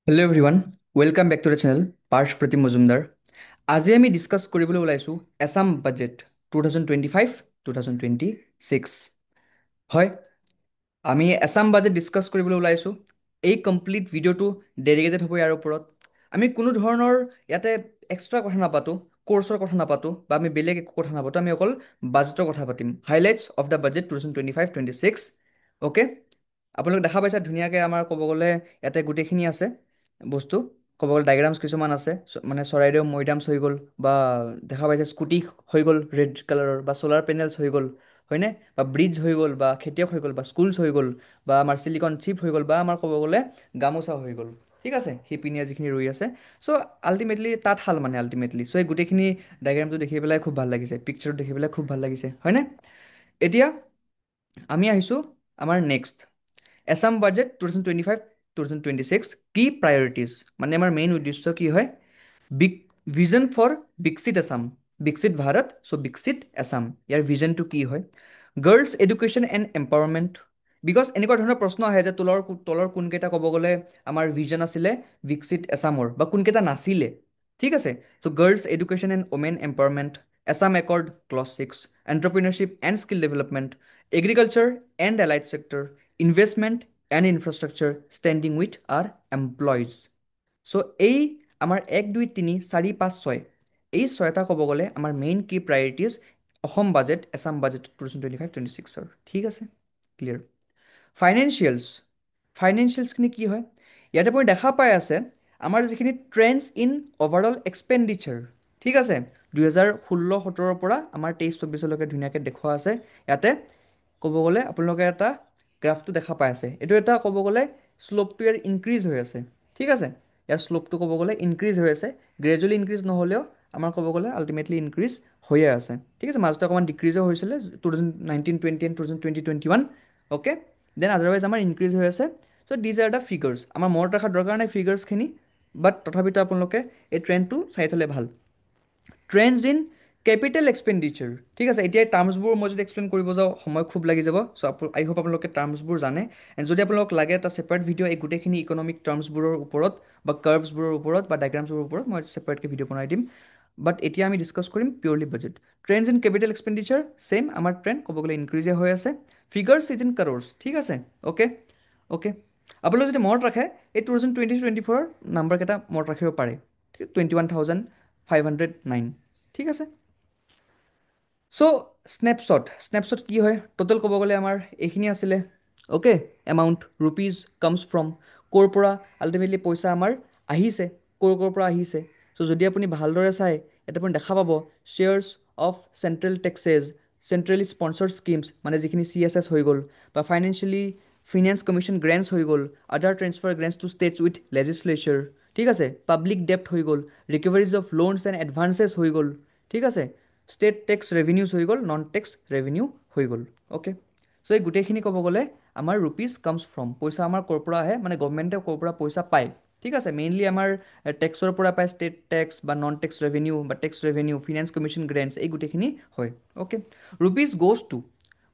Hello' everyone, welcome back to the channel Parth Pratim Majumdar. আজি আমি discuss কৰিবলৈ ওলাইছোঁ এছাম বাজেট 2025-2026। হয়, আমি এছাম বাজেট ডিছকাছ কৰিবলৈ ওলাইছোঁ। এই কমপ্লিট ভিডিঅ'টো ডেডিকেটেড হ'ব ইয়াৰ ওপৰত। আমি কোনো ধৰণৰ ইয়াতে এক্সট্ৰা কথা নাপাতোঁ, কৰ্চৰ কথা নাপাতোঁ বা আমি বেলেগ একো কথা নাপাতোঁ। আমি অকল বাজেটৰ কথা পাতিম, highlights of the budget 2025-26। Okay, আপোনালোকে দেখা পাইছে ধুনীয়াকৈ আমাৰ ক'ব গ'লে ইয়াতে গোটেইখিনি আছে বস্তু। ক'ব গ'লে ডায়েগ্ৰামছ কিছুমান আছে, মানে চৰাইদেউ মৈদামছ হৈ গ'ল, বা দেখা পাইছে স্কুটি হৈ গ'ল ৰেড কালাৰৰ, বা ছ'লাৰ পেনেলছ হৈ গ'ল, হয়নে, বা ব্ৰিজ হৈ গ'ল, বা খেতিয়ক হৈ গ'ল, বা স্কুলছ হৈ গ'ল, বা আমাৰ চিলিকন চিপ হৈ গ'ল, বা আমাৰ ক'ব গ'লে গামোচা হৈ গ'ল। ঠিক আছে, শিপিনীয়া যিখিনি ৰৈ আছে। চ' আল্টিমেটলি তাঁতশাল মানে আল্টিমেটলি। চ' এই গোটেইখিনি ডায়েগ্ৰামটো দেখি পেলাই খুব ভাল লাগিছে, পিকচাৰটো দেখি পেলাই খুব ভাল লাগিছে, হয়নে? এতিয়া আমি আহিছোঁ আমাৰ নেক্সট এছাম বাজেট 2025-2026 কি প্ৰায়ৰিটিজ, মানে আমাৰ মেইন উদ্দেশ্য কি হয়? বিগ ভিজন ফৰ বিকশিত আছাম, বিকশিত ভাৰত, চ' বিকশিত আছাম। ইয়াৰ ভিজনটো কি হয়? Girls education and empowerment. Because এনেকুৱা ধৰণৰ প্ৰশ্ন আহে যে তলৰ তলৰ কোনকেইটা ক'ব গ'লে আমাৰ ভিজন আছিলে বিকশিত আছামৰ, বা কোনকেইটা নাছিলে। ঠিক আছে, so' girls education and women empowerment, Assam accord clause 6, entrepreneurship and skill development, agriculture and allied sector, investment and infrastructure, standing with our employees. So' এই আমাৰ 1, 2, 3, 4, 5, 6 এই ছয়টা ক'ব গ'লে আমাৰ মেইন কি প্ৰায়ৰিটিজ অসম বাজেট, এছাম বাজেট 2025-26ৰ। ঠিক আছে, ক্লিয়াৰ। ফাইনেন্সিয়েলছ, ফাইনেন্সিয়েলছখিনি কি হয়? ইয়াতে আপুনি দেখা পাই আছে আমাৰ যিখিনি ট্ৰেণ্ডছ ইন অভাৰঅল এক্সপেণ্ডিচাৰ। ঠিক আছে, 2016-17ৰ পৰা আমাৰ 23-24লৈকে ধুনীয়াকৈ দেখুওৱা আছে। ইয়াতে ক'ব গ'লে আপোনালোকে এটা গ্ৰাফটো দেখা পাই আছে। এইটো এটা ক'ব গ'লে শ্লোপটো ইয়াৰ ইনক্ৰিজ হৈ আছে। ঠিক আছে, ইয়াৰ শ্লোপটো ক'ব গ'লে ইনক্ৰিজ হৈ আছে। গ্ৰেজুৱেলি ইনক্ৰিজ নহ'লেও আমাৰ ক'ব গ'লে আল্টিমেটলি ইনক্ৰিজ হৈয়ে আছে। ঠিক আছে, মাজতে অকণমান ডিক্ৰিজো হৈছিলে 2019-20 এণ্ড 2020-21। অ'কে, দেন আদাৰৱাইজ আমাৰ ইনক্ৰিজ হৈ আছে। চ' দিজ আৰ দ্য ফিগাৰ্ছ। আমাৰ মনত ৰখাৰ দৰকাৰ নাই ফিগাৰ্ছখিনি, বাট তথাপিতো আপোনালোকে এই ট্ৰেণ্ডটো চাই থ'লে ভাল। Trends in capital expenditure. ঠিক আছে, এতিয়া এই টাৰ্মছবোৰ মই যদি এক্সপ্লেইন কৰিব যাওঁ সময় খুব লাগি যাব। চ' আই হোপ আপোনালোকে টাৰ্মছবোৰ জানে। এণ্ড যদি আপোনালোকক লাগে এটা ছেপাৰেট ভিডিঅ' এই গোটেইখিনি ইকনমিক টাৰ্মছবোৰৰ ওপৰত, বা কাৰ্ভছবোৰৰ ওপৰত, বা ডায়েগ্ৰামছবোৰৰ ওপৰত মই ছেপাৰেটকৈ ভিডিঅ' বনাই দিম। বাট এতিয়া আমি ডিছকাছ কৰিম পিয়'ৰলি budget. Trends in capital expenditure, same আমাৰ ট্ৰেণ্ড ক'ব গ'লে ইনক্ৰিজে হৈ আছে। Figures is in crores. ঠিক আছে, অ'কে অ'কে। আপোনালোকে যদি মনত ৰাখে এই 2020-24 নাম্বাৰকেইটা মনত ৰাখিব পাৰে। ঠিক আছে, 21,509। ঠিক আছে, চ' স্নেপশ্বট, স্নেপশ্বট কি হয়? টোটেল ক'ব গ'লে আমাৰ এইখিনি আছিলে। Okay, amount rupees comes from, ক'ৰ পৰা আল্টিমেটলি পইচা আমাৰ আহিছে, ক'ৰ পৰা আহিছে। চ' যদি আপুনি ভালদৰে চাই ইয়াতে আপুনি দেখা পাব shares of central taxes, centrally sponsored schemes, মানে যিখিনি CSS হৈ গ'ল, বা ফাইনেন্সিয়েলি ফিনেন্স কমিশ্যন গ্ৰেণ্টছ হৈ গ'ল, other transfer grants to states with legislature. ঠিক আছে, পাব্লিক ডেপ্ট হৈ গ'ল, recoveries of loans and advances হৈ গ'ল। ঠিক আছে, ষ্টেট টেক্স ৰেভিনিউজ হৈ গ'ল, নন টেক্স ৰেভিনিউ হৈ গ'ল। অ'কে, চ' এই গোটেইখিনি ক'ব গ'লে আমাৰ ৰুপিজ কামছ ফ্ৰম, পইচা আমাৰ ক'ৰ পৰা আহে, মানে গভমেণ্টে ক'ৰ পৰা পইচা পায়। ঠিক আছে, মেইনলি আমাৰ টেক্সৰ পৰা পায়, ষ্টেট টেক্স বা নন টেক্স ৰেভিনিউ, বা টেক্স ৰেভিনিউ, ফিনেন্স কমিশ্যন গ্ৰেণ্টছ, এই গোটেইখিনি হয়। অ'কে, ৰুপিজ গ'জ টু,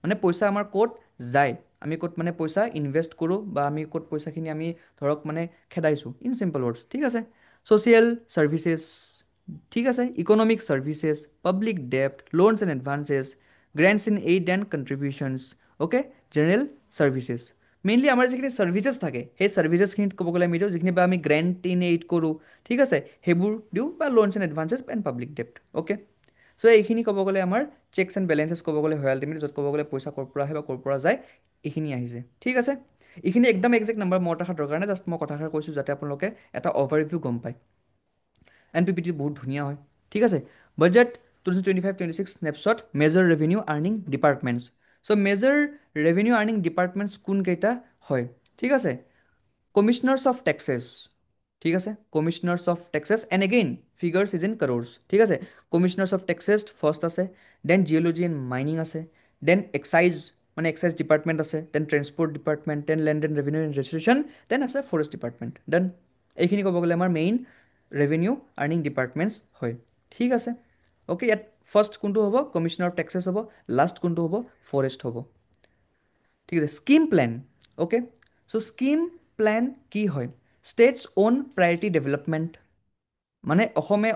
মানে পইচা আমাৰ ক'ত যায়, আমি ক'ত মানে পইচা ইনভেষ্ট কৰোঁ, বা আমি ক'ত পইচাখিনি আমি ধৰক মানে খেদাইছোঁ, ইন চিম্পল ৱৰ্ডছ। ঠিক আছে, ছ'চিয়েল ছাৰ্ভিচেছ, ঠিক আছে, ইকনমিক ছাৰ্ভিচেছ, পাব্লিক ডেপ্ট, loans and advances, grants in aid and contributions. Okay, general services, mainly আমাৰ যিখিনি ছাৰ্ভিচেছ থাকে সেই ছাৰ্ভিচেছখিনিত ক'ব গ'লে আমি দিওঁ, যিখিনি বা আমি গ্ৰেণ্ট ইন এইড কৰোঁ। ঠিক আছে, সেইবোৰ দিওঁ, বা loans and advances and public ডেপ্ট। অ'কে, চ' এইখিনি ক'ব গ'লে আমাৰ চেকছ এণ্ড বেলেঞ্চেছ ক'ব গ'লে হয় আল্টিমেটলি, য'ত ক'ব গ'লে পইচা ক'ৰ পৰা আহে বা ক'ৰ পৰা যায় এইখিনি আহিছে। ঠিক আছে, এইখিনি একদম একজেক্ট নাম্বাৰ মনত ৰখাৰ দৰকাৰ নাই, জাষ্ট মই কথাষাৰ কৈছোঁ যাতে আপোনালোকে এটা অভাৰভিউ গম পায়। NPPT বহুত ধুনীয়া হয়। ঠিক আছে, budget 2025-26 snapshot, major revenue earning departments. So' major revenue earning departments কোনকেইটা হয়? ঠিক আছে, কমিশনাৰ্ছ অফ টেক্সেছ। ঠিক আছে, commissioners of taxes, and again figures is in crores. ঠিক আছে, কমিশনাৰ্ছ অফ টেক্সেছ ফাৰ্ষ্ট আছে, দেন জিঅ'লজি এণ্ড মাইনিং আছে, দেন এক্সাইজ মানে এক্সাইজ ডিপাৰ্টমেণ্ট আছে, then transport department, then land and revenue and registration, then আছে forest department. Then এইখিনি ক'ব গ'লে আমাৰ মেইন ৰেভিনিউ আৰ্নিং ডিপাৰ্টমেণ্টছ হয়। ঠিক আছে, অ'কে, ইয়াত ফাৰ্ষ্ট কোনটো হ'ব? কমিশনাৰ অফ টেক্সেছ হ'ব, লাষ্ট কোনটো হ'ব? ফৰেষ্ট হ'ব। ঠিক আছে, স্কিম প্লেন। অ'কে, চ' স্কিম প্লেন কি হয়? ষ্টেটছ অ'ন প্ৰায়ৰিটি ডেভেলপমেণ্ট, মানে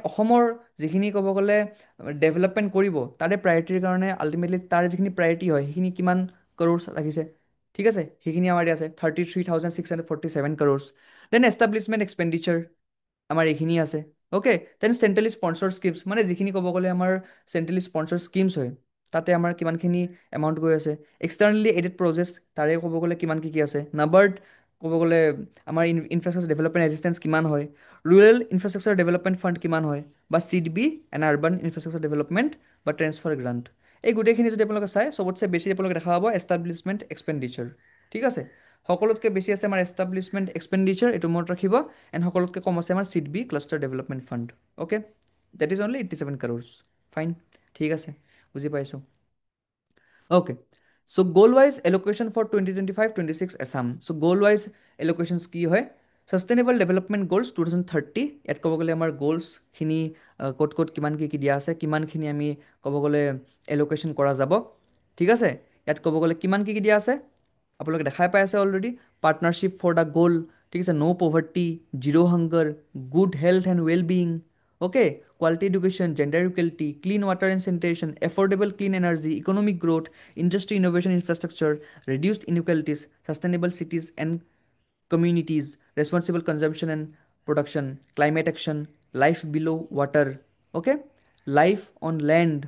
অসমৰ যিখিনি ক'ব গ'লে ডেভেলপমেণ্ট কৰিব তাৰে প্ৰায়ৰিটিৰ কাৰণে আল্টিমেটলি তাৰ যিখিনি প্ৰায়ৰিটি হয় সেইখিনি কিমান কৰ'ৰ্ছ লাগিছে, ঠিক আছে, সেইখিনি আমাৰ ইয়াত আছে 33,647 crores। দেন এষ্টাব্লিছমেণ্ট এক্সপেণ্ডিচাৰ আমাৰ এইখিনি আছে। Okay, then centrally sponsor schemes, মানে যিখিনি ক'ব গ'লে আমাৰ চেণ্ট্ৰেলি স্পনচৰ স্কিমছ হয় তাতে আমাৰ কিমানখিনি এমাউণ্ট গৈ আছে। এক্সটাৰ্নেলি এডেড প্ৰজেক্ট তাৰে ক'ব গ'লে কিমান কি আছে। নাবাৰ্ড ক'ব গ'লে আমাৰ ইনফ্ৰাষ্ট্ৰাকচাৰ ডেভেলপমেণ্ট এচিষ্টেঞ্চ কিমান হয়। ৰুৰেল ইনফ্ৰাষ্ট্ৰাকচাৰ ডেভেলপমেণ্ট ফাণ্ড কিমান হয়, বা CDB and urban infrastructure development বা ট্ৰেন্সফাৰ গ্ৰাণ্ট। এই গোটেইখিনি যদি আপোনালোকে চাই চবতছে বেছি আপোনালোকে দেখা পাব এষ্টাব্লিছমেণ্ট এক্সপেণ্ডিচাৰ, ঠিক আছে। সকলোতকৈ বেছি আছে আমাৰ এষ্টাব্লিছমেণ্ট এক্সপেণ্ডিচাৰ, এইটো মনত ৰাখিব। এণ্ড সকলোতকৈ কম আছে আমাৰ CDB cluster development fund. Okay, that is only 87 crores। Fine, ঠিক আছে, বুজি পাইছোঁ। অ'কে, চ' গ'ল ৱাইজ এলোকেশ্যন ফৰ 2025-26 এছাম। চ' গ'ল ৱাইজ এলোকেশ্যনছ কি হয়, ছাষ্টেইনেবল ডেভেলপমেণ্ট গ'লছ 2030। ইয়াত ক'ব গ'লে আমাৰ গ'লছখিনি ক'ত ক'ত কিমান কি কি দিয়া আছে, কিমানখিনি আমি ক'ব গ'লে এলোকেশ্যন কৰা যাব, ঠিক আছে। ইয়াত ক'ব গ'লে কিমান কি কি দিয়া আছে আপোনালোকে দেখাই পাই আছে already. Partnership for the goal, ঠিক আছে, no' poverty, zero' hunger, good health and well being, okay, quality education, gender equality, clean water and sanitation, affordable clean energy, economic growth, industry innovation infrastructure, reduced inequalities, sustainable cities and communities, responsible consumption and production, climate action, life below water, okay, life on land,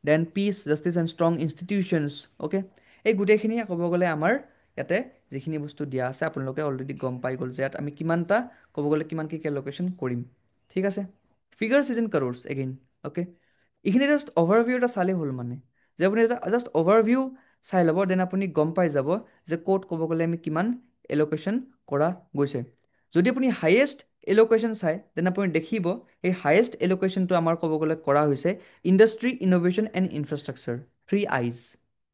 then peace, justice and strong institutions, okay। এই গোটেইখিনি ক'ব গ'লে আমাৰ ইয়াতে যিখিনি বস্তু দিয়া আছে আপোনালোকে অলৰেডি গম পাই গ'ল যে ইয়াত আমি কিমানটা ক'ব গ'লে কিমান কি কেলকুলেশ্যন কৰিম, ঠিক আছে। Figure is in crores again, okay. এইখিনি জাষ্ট অভাৰভিউ এটা চালেই হ'ল, মানে যে আপুনি এটা জাষ্ট অভাৰভিউ চাই ল'ব, দেন আপুনি গম পাই যাব যে ক'ত ক'ব গ'লে আমি কিমান এলোকেশ্যন কৰা গৈছে। যদি আপুনি হায়েষ্ট এলোকেশ্যন চাই দেন আপুনি দেখিব এই হায়েষ্ট এলোকেশ্যনটো আমাৰ ক'ব গ'লে কৰা হৈছে industry innovation and infrastructure, 3 Is,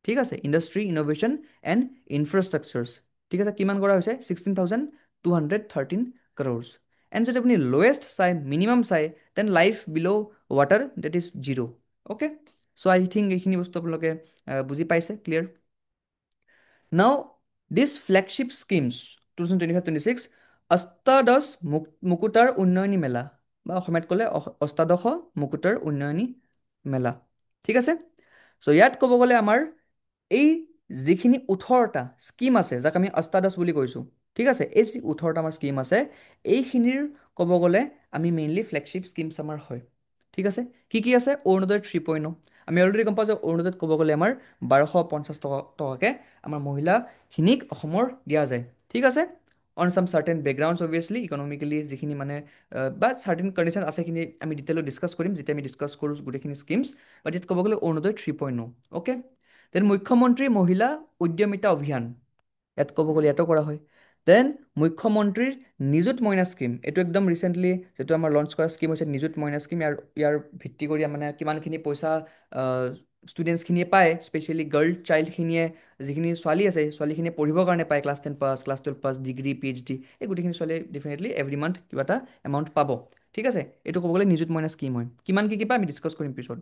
ঠিক আছে, ইণ্ডাষ্ট্ৰি ইন'ভেশ্যন এণ্ড ইনফ্ৰাষ্ট্ৰাকচাৰ্ছ, ঠিক আছে। কিমান কৰা হৈছে 16,213 crores। এণ্ড যদি আপুনি লৱেষ্ট চাই, মিনিমাম চাই, then life below' water, that is 0, okay. So' I think এইখিনি বস্তু আপোনালোকে বুজি পাইছে, ক্লিয়াৰ। নাও দিছ ফ্লেগশ্বিপ স্কিমছ 2025-26 অষ্টাদশ মুকুতাৰ উন্নয়নী মেলা, বা অসমীয়াত ক'লে অষ্টাদশ মুকুতাৰ উন্নয়নী মেলা, ঠিক আছে। চ' ইয়াত ক'ব গ'লে আমাৰ এই যিখিনি 18টা স্কিম আছে যাক আমি অষ্টাদশ বুলি কৈছোঁ, ঠিক আছে, এই যি 18টা আমাৰ স্কিম আছে এইখিনিৰ ক'ব গ'লে আমি মেইনলি ফ্লেগশ্বিপ স্কিমছ আমাৰ হয়, ঠিক আছে। কি কি আছে, অৰুণোদয় 3.0, আমি অলৰেডি গম পাওঁ যে অৰুণোদয়ত ক'ব গ'লে আমাৰ 1250 টকাকৈ আমাৰ মহিলাখিনিক অসমৰ দিয়া যায়, ঠিক আছে। অন চাম চাৰ্টেন বেকগ্ৰাউণ্ডছ অভিয়াছলি ইকনমিকেলি যিখিনি মানে বা চাৰ্টেন কণ্ডিশ্যন আছে, সেইখিনি আমি ডিটেইলত ডিছকাছ কৰিম যেতিয়া আমি ডিছকাছ কৰোঁ গোটেইখিনি স্কিমছ। বাট ইয়াত ক'ব গ'লে অৰুণোদয় 3.0, অ'কে। দেন মুখ্যমন্ত্ৰী মহিলা উদ্যমিতা অভিযান, ইয়াত ক'ব গ'লে ইয়াতো কৰা হয়। দেন মুখ্যমন্ত্ৰীৰ নিযুত মইনা স্কীম, এইটো একদম ৰিচেণ্টলি যিটো আমাৰ লঞ্চ কৰা স্কীম হৈছে নিযুত মইনা স্কীম। ইয়াৰ ভিত্তি কৰি মানে কিমানখিনি পইচা ষ্টুডেণ্টছখিনিয়ে পায়, স্পেচিয়েলি গাৰ্ল চাইল্ডখিনিয়ে, যিখিনি ছোৱালী আছে ছোৱালীখিনিয়ে পঢ়িবৰ কাৰণে পায়, ক্লাছ 10 পাছ, ক্লাছ 12 পাছ, ডিগ্ৰী PhD, এই গোটেইখিনি ছোৱালীয়ে ডেফিনেটলি এভৰি মান্থ কিবা এটা এমাউণ্ট পাব, ঠিক আছে। এইটো ক'ব গ'লে নিযুত মইনা স্কীম হয়। কিমান কি পায় আমি ডিছকাছ কৰিম পিছত।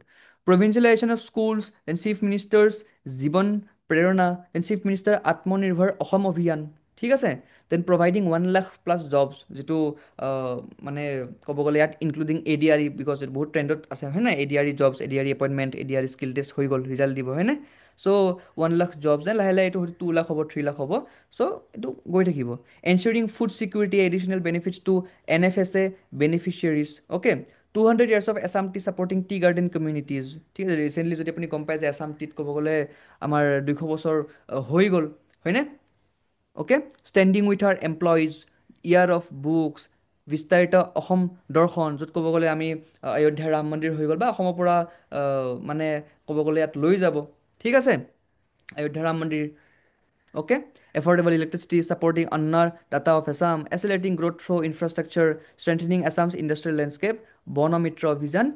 Provincialisation of schools, then chief minister's Jiban Prerana, then chief minister আত্মনিৰ্ভৰ অসম অভিযান, ঠিক আছে। দেন প্ৰভাইডিং 1,00,000+ জবছ, যিটো মানে ক'ব গ'লে ইয়াত ইনক্লুডিং ADRE, বিকজ বহুত ট্ৰেণ্ডত আছে হয় নাই, ADRE jobs, ADRE appointment, ADRE skill test হৈ গ'ল, ৰিজাল্ট দিব হয়নে। চ' 1,00,000 জবছ, দেন লাহে লাহে এইটো 2 লাখ হ'ব, 3 লাখ হ'ব। চ' এইটো গৈ থাকিব। Ensuring food security additional benefits to NFSA beneficiaries, okay. 200 years of Assam tea supporting tea garden communities, ঠিক আছে। ৰিচেণ্টলি যদি আপুনি গম পায় যে আছাম টিত ক'ব গ'লে আমাৰ 200 বছৰ হৈ গ'ল হয়নে, okay. Standing with our employees, year of books, বিস্তাৰিত অসম দৰ্শন, য'ত ক'ব গ'লে আমি অযোধ্যাৰ ৰাম মন্দিৰ হৈ গ'ল বা অসমৰ পৰা মানে ক'ব গ'লে ইয়াত লৈ যাব, ঠিক আছে, Ayodhya Ram Mandir, okay. Affordable electricity, supporting annadata of Assam, accelerating growth through infrastructure, strengthening Assam's industrial landscape, Bon Mitra Abhiyan,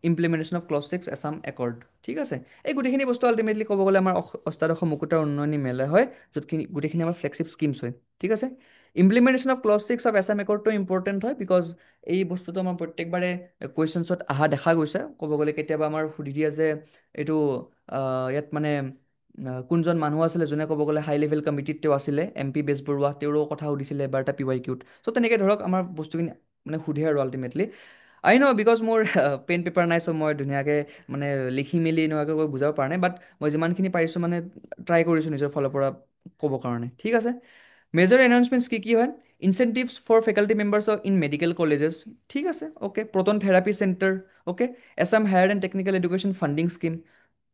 implementation of clause 6 Assam accord, ঠিক আছে। এই গোটেইখিনি বস্তু আল্টিমেটলি ক'ব গ'লে আমাৰ অষ্টাদশ মুকুতাৰ উন্নয়নী মেলা হয়, য'তখিনি গোটেইখিনি আমাৰ ফ্লেগশ্বিপ স্কিমছ হয়, ঠিক আছে। Implementation of clause 6 of Assam একৰ্ডটো ইম্পৰ্টেণ্ট হয়, বিকজ এই বস্তুটো আমাৰ প্ৰত্যেকবাৰে কুৱেশ্যনছত অহা দেখা গৈছে। ক'ব গ'লে কেতিয়াবা আমাৰ সুধি দিয়ে যে এইটো ইয়াত মানে কোনজন মানুহ আছিলে যোনে ক'ব গ'লে হাই লেভেল কমিটিত তেওঁ আছিলে, এম পি বেজবৰুৱা, তেওঁৰো কথা সুধিছিলে এবাৰ এটা পি ৱাই কিউত। চ' তেনেকৈ ধৰক আমাৰ বস্তুখিনি মানে সোধে আৰু আল্টিমেটলি আই ন' বিকজ মোৰ পেন পেপাৰ নাই, চ' মই ধুনীয়াকৈ মানে লিখি মেলি এনেকুৱাকৈ কৈ বুজাব পৰা নাই, বাট মই যিমানখিনি পাৰিছোঁ মানে ট্ৰাই কৰিছোঁ নিজৰ ফালৰ পৰা ক'ব কাৰণে, ঠিক আছে। মেজৰ এনাউন্সমেণ্টছ কি কি হয়? Incentives for faculty members in medical colleges, ঠিক আছে, okay. Proton therapy centre, okay. Assam higher and technical education funding scheme,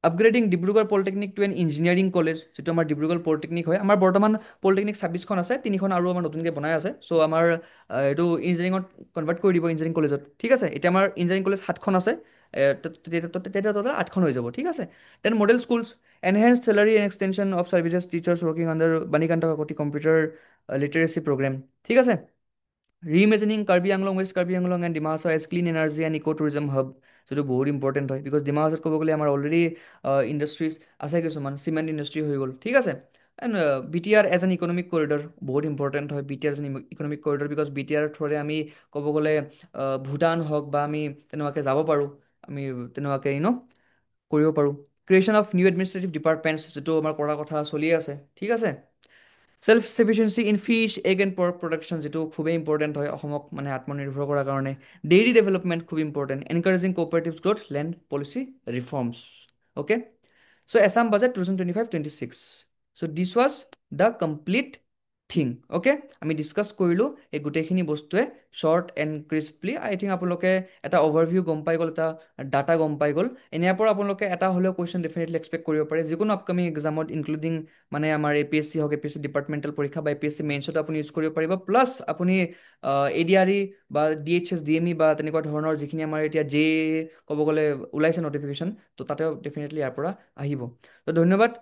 upgrading Dibrugarh polytechnic to an engineering college, যিটো আমাৰ ডিব্ৰুগড় পলিটেকনিক হয়। আমাৰ বৰ্তমান পলিটেকনিক 26খন আছে, 3খন আৰু আমাৰ নতুনকৈ বনাই আছে। চ' আমাৰ এইটো ইঞ্জিনিয়াৰিঙত কনভাৰ্ট কৰি দিব, ইঞ্জিনিয়াৰিং কলেজত, ঠিক আছে। এতিয়া আমাৰ ইঞ্জিনিয়াৰিং কলেজ 7খন আছে, তেতিয়া টোটেল 8খন হৈ যাব, ঠিক আছে। Then model schools, enhance salary and extension of services teachers working under Banikanta Kakati computer literacy program, ঠিক আছে। Reimagining Karbi Anglong west Karbi Anglong and Dima Hasao as clean energy and eco' tourism hub, যিটো বহুত ইম্পৰ্টেণ্ট হয়, বিকজ ডিমা হাছাওত ক'ব গ'লে আমাৰ অলৰেডি ইণ্ডাষ্ট্ৰিজ আছে কিছুমান, চিমেণ্ট ইণ্ডাষ্ট্ৰি হৈ গ'ল, ঠিক আছে। And B T R as an economic corridor, বহুত ইম্পৰ্টেণ্ট হয় B T R as an economic corridor, because B T R থ্ৰুৰে আমি ক'ব গ'লে ভূটান হওক বা আমি তেনেকুৱাকৈ যাব পাৰোঁ, আমি তেনেকুৱাকৈ কৰিব পাৰোঁ। Creation of new administrative departments, যিটো আমাৰ কৰাৰ কথা চলিয়ে আছে, ঠিক আছে। Self sufficiency in fish egg and pork production, যিটো খুবেই ইম্পৰ্টেণ্ট হয় অসমক মানে আত্মনিৰ্ভৰ কৰাৰ কাৰণে। ডেইৰী ডেভেলপমেণ্ট খুব important, encouraging cooperative growth, land policy reforms, okay. So' Assam budget 2025-26। So' this was the complete thing, okay. আমি ডিছকাছ কৰিলোঁ এই গোটেইখিনি বস্তুৱে short and crisply. I think আপোনালোকে এটা অভাৰভিউ গম পাই গ'ল, এটা ডাটা গম পাই গ'ল। এনেৰ পৰা আপোনালোকে এটা হ'লেও কুৱেশ্যন ডেফিনেটলি এক্সপেক্ট কৰিব পাৰে যিকোনো আপকামিং এক্সামত, ইনক্লুডিং মানে আমাৰ এ পি এছ চি হওক, A P S C departmental পৰীক্ষা বা এ পি এছ চি মেইনছত আপুনি ইউজ কৰিব পাৰিব। প্লাছ আপুনি এ ডি আৰ ই বা D H S D M E বা তেনেকুৱা ধৰণৰ যিখিনি আমাৰ এতিয়া জে ক'ব গ'লে ওলাইছে নটিফিকেশ্যন, ত' তাতেও ডেফিনেটলি ইয়াৰ পৰা আহিব। ত' ধন্যবাদ।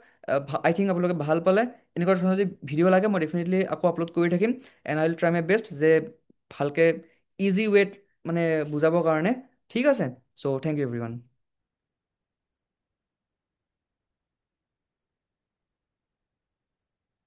আই থিংক আপোনালোকে ভাল পালে। এনেকুৱা ধৰণৰ যদি ভিডিঅ' লাগে মই ডেফিনেটলি আকৌ আপলোড কৰি থাকিম, and I will try my best যে ভালকৈ ইজি ৱেত মানে বুজাবৰ কাৰণে, ঠিক আছে। চ' থেংক ইউ এভৰিৱান।